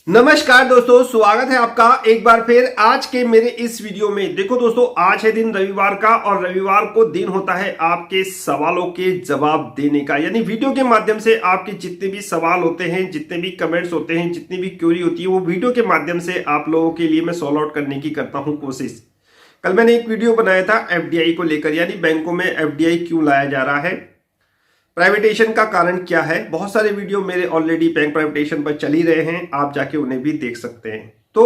नमस्कार दोस्तों, स्वागत है आपका एक बार फिर आज के मेरे इस वीडियो में। देखो दोस्तों, आज है दिन रविवार का और रविवार को दिन होता है आपके सवालों के जवाब देने का। यानी वीडियो के माध्यम से आपके जितने भी सवाल होते हैं, जितने भी कमेंट्स होते हैं, जितनी भी क्वेरी होती है, वो वीडियो के माध्यम से आप लोगों के लिए मैं सॉल्व आउट करने की करता हूं कोशिश। कल मैंने एक वीडियो बनाया था एफडीआई को लेकर, यानी बैंकों में एफडीआई क्यों लाया जा रहा है, प्राइवेटेशन का कारण क्या है। बहुत सारे वीडियो मेरे ऑलरेडी बैंक प्राइवेटेशन पर चल ही रहे हैं, आप जाके उन्हें भी देख सकते हैं। तो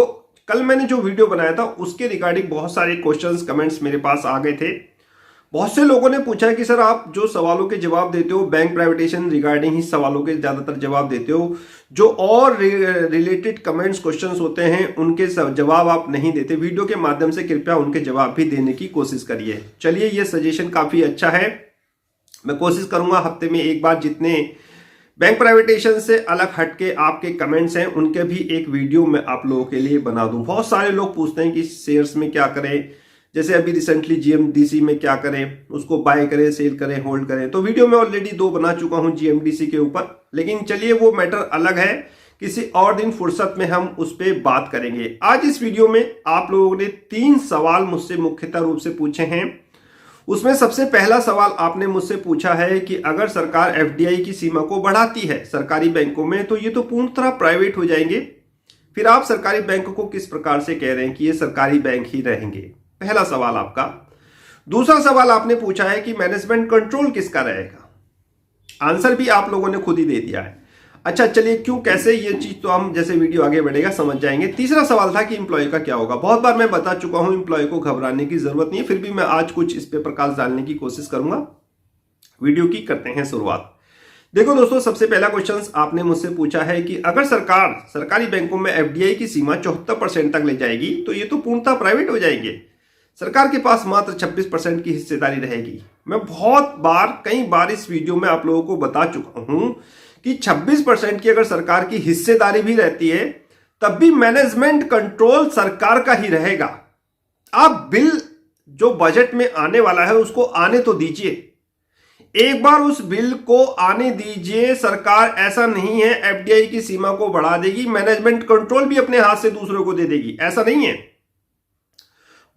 कल मैंने जो वीडियो बनाया था उसके रिगार्डिंग बहुत सारे क्वेश्चंस कमेंट्स मेरे पास आ गए थे। बहुत से लोगों ने पूछा है कि सर आप जो सवालों के जवाब देते हो बैंक प्राइवेटेशन रिगार्डिंग ही सवालों के ज्यादातर जवाब देते हो, जो और रिलेटेड कमेंट्स क्वेश्चंस होते हैं उनके जवाब आप नहीं देते। वीडियो के माध्यम से कृपया उनके जवाब भी देने की कोशिश करिए। चलिए, ये सजेशन काफी अच्छा है। मैं कोशिश करूंगा हफ्ते में एक बार जितने बैंक प्राइवेटेशन से अलग हटके आपके कमेंट्स हैं उनके भी एक वीडियो मैं आप लोगों के लिए बना दूं। बहुत सारे लोग पूछते हैं कि शेयर्स में क्या करें, जैसे अभी रिसेंटली जीएमडीसी में क्या करें, उसको बाय करें, सेल करें, होल्ड करें। तो वीडियो में ऑलरेडी 2 बना चुका हूं जीएमडीसी के ऊपर, लेकिन चलिए वो मैटर अलग है, किसी और दिन फुर्सत में हम उस पर बात करेंगे। आज इस वीडियो में आप लोगों ने 3 सवाल मुझसे मुख्यतः रूप से पूछे हैं। उसमें सबसे पहला सवाल आपने मुझसे पूछा है कि अगर सरकार एफडीआई की सीमा को बढ़ाती है सरकारी बैंकों में तो ये तो पूर्ण तरह प्राइवेट हो जाएंगे, फिर आप सरकारी बैंक को किस प्रकार से कह रहे हैं कि ये सरकारी बैंक ही रहेंगे। पहला सवाल आपका। दूसरा सवाल आपने पूछा है कि मैनेजमेंट कंट्रोल किसका रहेगा। आंसर भी आप लोगों ने खुद ही दे दिया है। अच्छा, चलिए क्यों, कैसे, ये चीज तो हम जैसे वीडियो आगे बढ़ेगा समझ जाएंगे। तीसरा सवाल था कि एम्प्लॉय का क्या होगा। बहुत बार मैं बता चुका हूं, एम्प्लॉय को घबराने की जरूरत नहीं है, फिर भी मैं आज कुछ इस पे प्रकाश डालने की कोशिश करूंगा। वीडियो की करते हैं शुरुआत। देखो दोस्तों, सबसे पहला क्वेश्चन आपने मुझसे पूछा है कि अगर सरकार सरकारी बैंकों में एफडीआई की सीमा 74% तक ले जाएगी तो ये तो पूर्णतः प्राइवेट हो जाएंगे, सरकार के पास मात्र 26% की हिस्सेदारी रहेगी। मैं बहुत बार, कई बार इस वीडियो में आप लोगों को बता चुका हूं कि 26% की अगर सरकार की हिस्सेदारी भी रहती है तब भी मैनेजमेंट कंट्रोल सरकार का ही रहेगा। आप बिल जो बजट में आने वाला है उसको आने तो दीजिए, एक बार उस बिल को आने दीजिए। सरकार ऐसा नहीं है एफडीआई की सीमा को बढ़ा देगी, मैनेजमेंट कंट्रोल भी अपने हाथ से दूसरों को दे देगी, ऐसा नहीं है।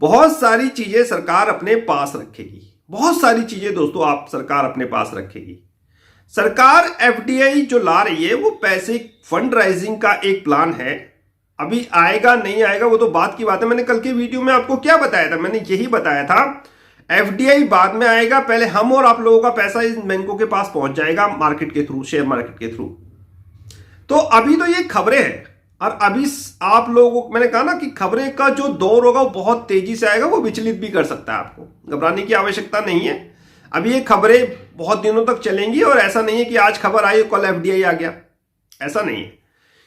बहुत सारी चीजें सरकार अपने पास रखेगी, बहुत सारी चीजें दोस्तों आप सरकार अपने पास रखेगी। सरकार एफडीआई जो ला रही है वो पैसे फंड राइजिंग का एक प्लान है। अभी आएगा नहीं आएगा वो तो बात की बात है। मैंने कल के वीडियो में आपको क्या बताया था, मैंने यही बताया था एफडीआई बाद में आएगा, पहले हम और आप लोगों का पैसा इन बैंकों के पास पहुंच जाएगा मार्केट के थ्रू, शेयर मार्केट के थ्रू। तो अभी तो ये खबरें हैं और अभी आप लोगों को मैंने कहा ना कि खबरें का जो दौर होगा वो बहुत तेजी से आएगा, वो विचलित भी कर सकता है। आपको घबराने की आवश्यकता नहीं है। अभी ये खबरें बहुत दिनों तक चलेंगी और ऐसा नहीं है कि आज खबर आई कल एफडीआई आ गया, ऐसा नहीं है।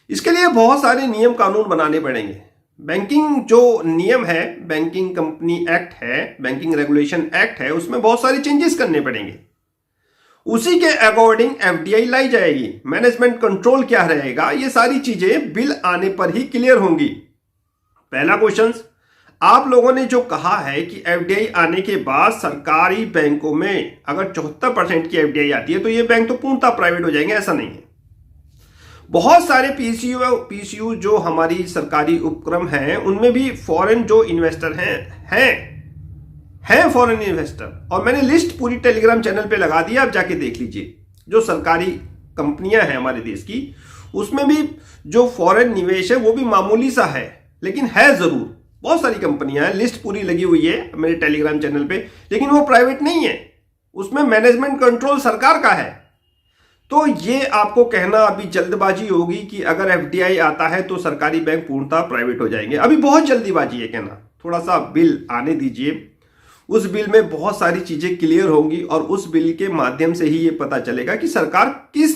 इसके लिए बहुत सारे नियम कानून बनाने पड़ेंगे। बैंकिंग जो नियम है, बैंकिंग कंपनी एक्ट है, बैंकिंग रेगुलेशन एक्ट है, उसमें बहुत सारे चेंजेस करने पड़ेंगे। उसी के अकॉर्डिंग एफडीआई लाई जाएगी। मैनेजमेंट कंट्रोल क्या रहेगा, ये सारी चीजें बिल आने पर ही क्लियर होंगी। पहला क्वेश्चन, आप लोगों ने जो कहा है कि एफडीआई आने के बाद सरकारी बैंकों में अगर 74% की एफडीआई आती है तो ये बैंक तो पूर्णतः प्राइवेट हो जाएंगे, ऐसा नहीं है। बहुत सारे पीसीयू जो हमारी सरकारी उपक्रम हैं उनमें भी फॉरेन जो इन्वेस्टर हैं फॉरेन इन्वेस्टर, और मैंने लिस्ट पूरी टेलीग्राम चैनल पे लगा दी, आप जाके देख लीजिए। जो सरकारी कंपनियां हैं हमारे देश की उसमें भी जो फॉरेन निवेश है वो भी मामूली सा है, लेकिन है जरूर। बहुत सारी कंपनियां हैं, लिस्ट पूरी लगी हुई है मेरे टेलीग्राम चैनल पे, लेकिन वो प्राइवेट नहीं है, उसमें मैनेजमेंट कंट्रोल सरकार का है। तो ये आपको कहना अभी जल्दबाजी होगी कि अगर एफडीआई आता है तो सरकारी बैंक पूर्णतः प्राइवेट हो जाएंगे। अभी बहुत जल्दीबाजी है कहना, थोड़ा सा बिल आने दीजिए। उस बिल में बहुत सारी चीजें क्लियर होंगी और उस बिल के माध्यम से ही ये पता चलेगा कि सरकार किस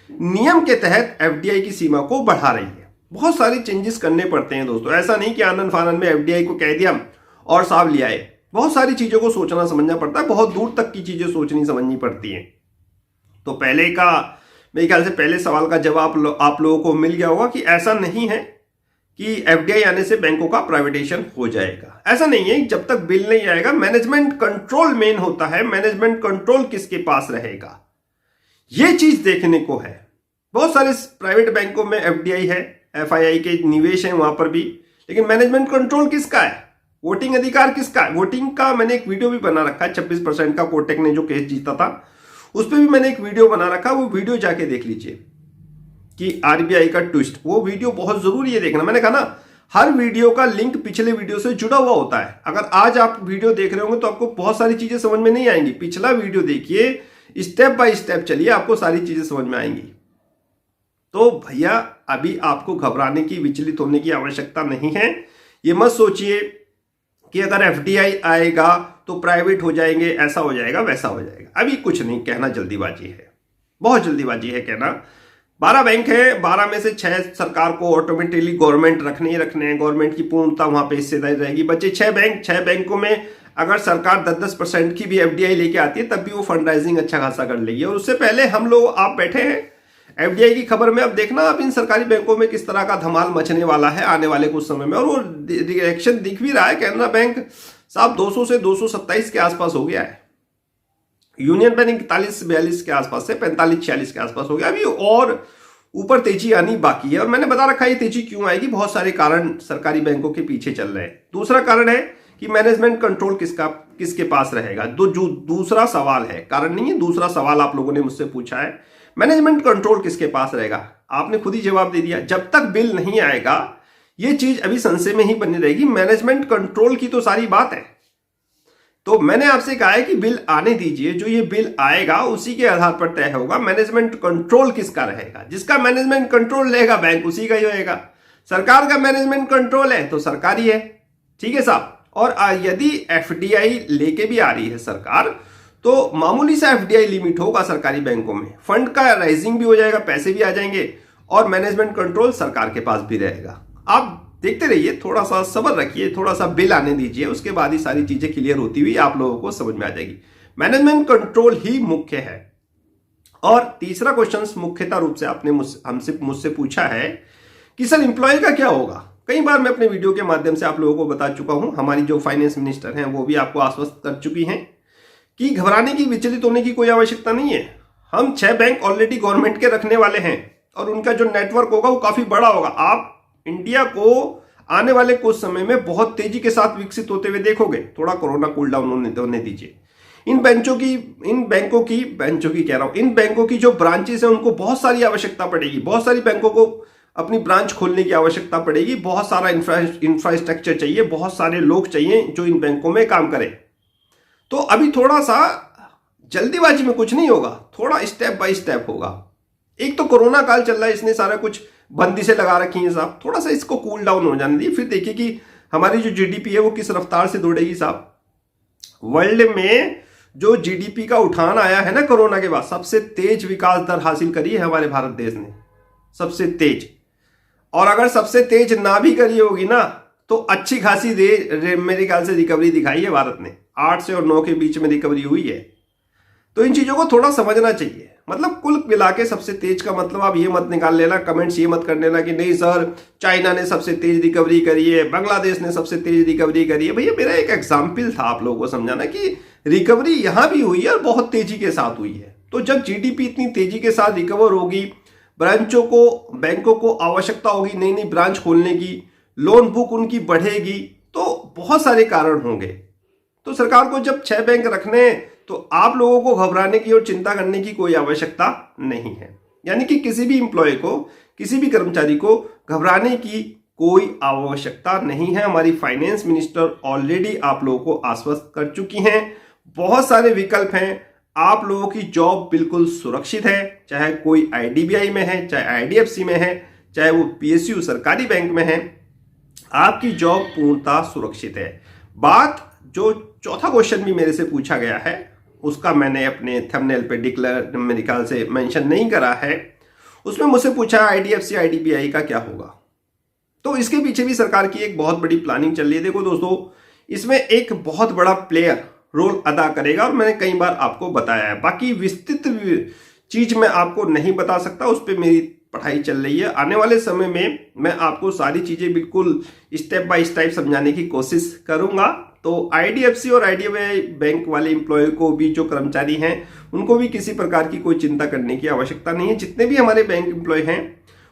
नियम के तहत एफडीआई की सीमा को बढ़ा रही है। बहुत सारे चेंजेस करने पड़ते हैं दोस्तों, ऐसा नहीं कि आनंद फानंद में एफडीआई को कह दिया और साहब ले आए। बहुत सारी चीजों को सोचना समझना पड़ता है, बहुत दूर तक की चीजें सोचनी समझनी पड़ती हैं। तो पहले का, मेरे ख्याल से पहले सवाल का जवाब आप लोगों को मिल गया होगा कि ऐसा नहीं है कि एफडीआई आने से बैंकों का प्राइवेटेशन हो जाएगा, ऐसा नहीं है। जब तक बिल नहीं आएगा मैनेजमेंट कंट्रोल मेन होता है, मैनेजमेंट कंट्रोल किसके पास रहेगा ये चीज देखने को है। बहुत सारे प्राइवेट बैंकों में एफडीआई है, FII के निवेश हैं वहां पर भी, लेकिन मैनेजमेंट कंट्रोल किसका है? वोटिंग अधिकार किसका है? वोटिंग का मैंने एक वीडियो भी बना रखा है, 26% का कोटक ने जो केस जीता था उस पर भी मैंने एक वीडियो बना रखा, वो वीडियो जाके देख लीजिए कि RBI का ट्विस्ट। वो वीडियो बहुत जरूरी है देखना। मैंने कहा ना, हर वीडियो का लिंक पिछले वीडियो से जुड़ा हुआ होता है। अगर आज आप वीडियो देख रहे होंगे तो आपको बहुत सारी चीजें समझ में नहीं आएंगी, पिछला वीडियो देखिए, स्टेप बाय स्टेप चलिए, आपको सारी चीजें समझ में आएंगी। तो भैया अभी आपको घबराने की, विचलित होने की आवश्यकता नहीं है। ये मत सोचिए कि अगर FDI आएगा तो प्राइवेट हो जाएंगे, ऐसा हो जाएगा, वैसा हो जाएगा। अभी कुछ नहीं कहना, जल्दीबाजी है, बहुत जल्दीबाजी है कहना। 12 बैंक है, 12 में से 6 सरकार को ऑटोमेटिकली गवर्नमेंट रखने ही रखने हैं, गवर्नमेंट की पूर्णता वहां पे हिस्सेदारी रहेगी। बचे 6 बैंकों में अगर सरकार 10-10% की भी FDI लेके आती है तब भी वो फंड राइजिंग अच्छा खासा कर लेगी। और उससे पहले हम लोग, आप बैठे हैं FDI की खबर में, अब देखना आप इन सरकारी बैंकों में किस तरह का धमाल मचने वाला है आने वाले कुछ समय में। और वो रिएक्शन दिख भी रहा है। कैनरा बैंक साहब 200 से 227 के आसपास हो गया है, यूनियन बैंक 41-42 के आसपास से 45-46 के आसपास हो गया। अभी और ऊपर तेजी आनी बाकी है, और मैंने बता रखा है ये तेजी क्यों आएगी। बहुत सारे कारण सरकारी बैंकों के पीछे चल रहे हैं। दूसरा कारण है कि मैनेजमेंट कंट्रोल किसके पास रहेगा। जो दूसरा सवाल है, कारण नहीं है, दूसरा सवाल आप लोगों ने मुझसे पूछा है, मैनेजमेंट कंट्रोल किसके पास रहेगा। आपने खुद ही जवाब दे दिया, जब तक बिल नहीं आएगा ये चीज अभी संशय में ही बनी रहेगी। मैनेजमेंट कंट्रोल की तो सारी बात है। तो मैंने आपसे कहा है कि बिल आने दीजिए, जो ये बिल आएगा उसी के आधार पर तय होगा मैनेजमेंट कंट्रोल किसका रहेगा। जिसका मैनेजमेंट कंट्रोल रहेगा बैंक उसी का ही होएगा। सरकार का मैनेजमेंट कंट्रोल है तो सरकारी है, ठीक है साहब। और यदि FDI लेके भी आ रही है सरकार तो मामूली सा FDI लिमिट होगा सरकारी बैंकों में, फंड का राइजिंग भी हो जाएगा, पैसे भी आ जाएंगे, और मैनेजमेंट कंट्रोल सरकार के पास भी रहेगा। आप देखते रहिए, थोड़ा सा सब्र रखिए, थोड़ा सा बिल आने दीजिए, उसके बाद ही सारी चीजें क्लियर होती हुई आप लोगों को समझ में आ जाएगी। मैनेजमेंट कंट्रोल ही मुख्य है। और तीसरा क्वेश्चन मुख्यतः रूप से आपने मुझसे पूछा है कि सर एम्प्लॉय का क्या होगा। कई बार मैं अपने वीडियो के माध्यम से आप लोगों को बता चुका हूं, हमारी जो फाइनेंस मिनिस्टर हैं वो भी आपको आश्वस्त कर चुकी हैं कि घबराने की, विचलित होने की कोई आवश्यकता नहीं है। हम 6 बैंक ऑलरेडी गवर्नमेंट के रखने वाले हैं और उनका जो नेटवर्क होगा वो काफी बड़ा होगा। आप इंडिया को आने वाले कुछ समय में बहुत तेजी के साथ विकसित होते हुए देखोगे। थोड़ा कोरोना कूल डाउन होने दीजिए। इन बैंकों की जो ब्रांचेस हैं उनको बहुत सारी आवश्यकता पड़ेगी, बहुत सारी बैंकों को अपनी ब्रांच खोलने की आवश्यकता पड़ेगी, बहुत सारा इंफ्रास्ट्रक्चर चाहिए, बहुत सारे लोग चाहिए जो इन बैंकों में काम करें। तो अभी थोड़ा सा जल्दीबाजी में कुछ नहीं होगा, थोड़ा स्टेप बाय स्टेप होगा। एक तो कोरोना काल चल रहा है, इसने सारा कुछ बंदिशें लगा रखी हैं साहब, थोड़ा सा इसको कूल डाउन हो जाने दीजिए, फिर देखिए कि हमारी जो GDP है वो किस रफ्तार से दौड़ेगी साहब। वर्ल्ड में जो GDP का उठान आया है ना कोरोना के बाद, सबसे तेज विकास दर हासिल करी है हमारे भारत देश ने, सबसे तेज। और अगर सबसे तेज ना भी करी होगी ना तो अच्छी खासी मेरे ख्याल से रिकवरी दिखाई है भारत ने, 8 से और 9 के बीच में रिकवरी हुई है। तो इन चीजों को थोड़ा समझना चाहिए। मतलब कुल मिला के सबसे तेज का मतलब आप ये मत निकाल लेना, कमेंट्स ये मत कर लेना कि नहीं सर चाइना ने सबसे तेज रिकवरी करी है, बांग्लादेश ने सबसे तेज रिकवरी करी है। भैया मेरा एक एग्जाम्पल था आप लोगों को समझाना कि रिकवरी यहां भी हुई है और बहुत तेजी के साथ हुई है। तो जब GDP इतनी तेजी के साथ रिकवर होगी, ब्रांचों को, बैंकों को आवश्यकता होगी नई नई ब्रांच खोलने की, लोन बुक उनकी बढ़ेगी, तो बहुत सारे कारण होंगे। तो सरकार को जब 6 बैंक रखने हैं तो आप लोगों को घबराने की और चिंता करने की कोई आवश्यकता नहीं है। यानी कि किसी भी एम्प्लॉय को, किसी भी कर्मचारी को घबराने की कोई आवश्यकता नहीं है। हमारी फाइनेंस मिनिस्टर ऑलरेडी आप लोगों को आश्वस्त कर चुकी हैं। बहुत सारे विकल्प हैं, आप लोगों की जॉब बिल्कुल सुरक्षित है, चाहे कोई IDBI में है, चाहे IDFC में है, चाहे वो PSU सरकारी बैंक में है, आपकी जॉब पूर्णतः सुरक्षित है। बात जो चौथा क्वेश्चन भी मेरे से पूछा गया है उसका मैंने अपने थंबनेल पे डिक्लेयर मेरे ख्याल से मेंशन नहीं करा है। उसमें मुझसे पूछा IDFC IDBI का क्या होगा। तो इसके पीछे भी सरकार की एक बहुत बड़ी प्लानिंग चल रही है। देखो दोस्तों, इसमें एक बहुत बड़ा प्लेयर रोल अदा करेगा और मैंने कई बार आपको बताया है। बाकी विस्तृत चीज मैं आपको नहीं बता सकता, उस पर मेरी पढ़ाई चल रही है। आने वाले समय में मैं आपको सारी चीजें बिल्कुल स्टेप बाय स्टेप समझाने की कोशिश करूंगा। तो IDFC और IDBI बैंक वाले एम्प्लॉय को भी, जो कर्मचारी हैं, उनको भी किसी प्रकार की कोई चिंता करने की आवश्यकता नहीं है। जितने भी हमारे बैंक एम्प्लॉय हैं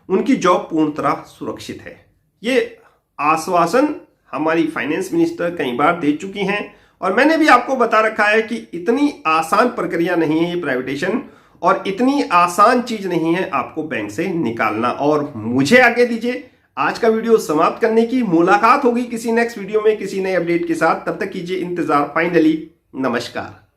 उनकी जॉब पूर्ण तरह सुरक्षित है। ये आश्वासन हमारी फाइनेंस मिनिस्टर कई बार दे चुकी हैं और मैंने भी आपको बता रखा है कि इतनी आसान प्रक्रिया नहीं है ये प्राइवेटेशन, और इतनी आसान चीज नहीं है आपको बैंक से निकालना। और मुझे आगे दीजिए आज का वीडियो समाप्त करने की। मुलाकात होगी किसी नेक्स्ट वीडियो में किसी नए अपडेट के साथ, तब तक कीजिए इंतजार। फाइनली नमस्कार।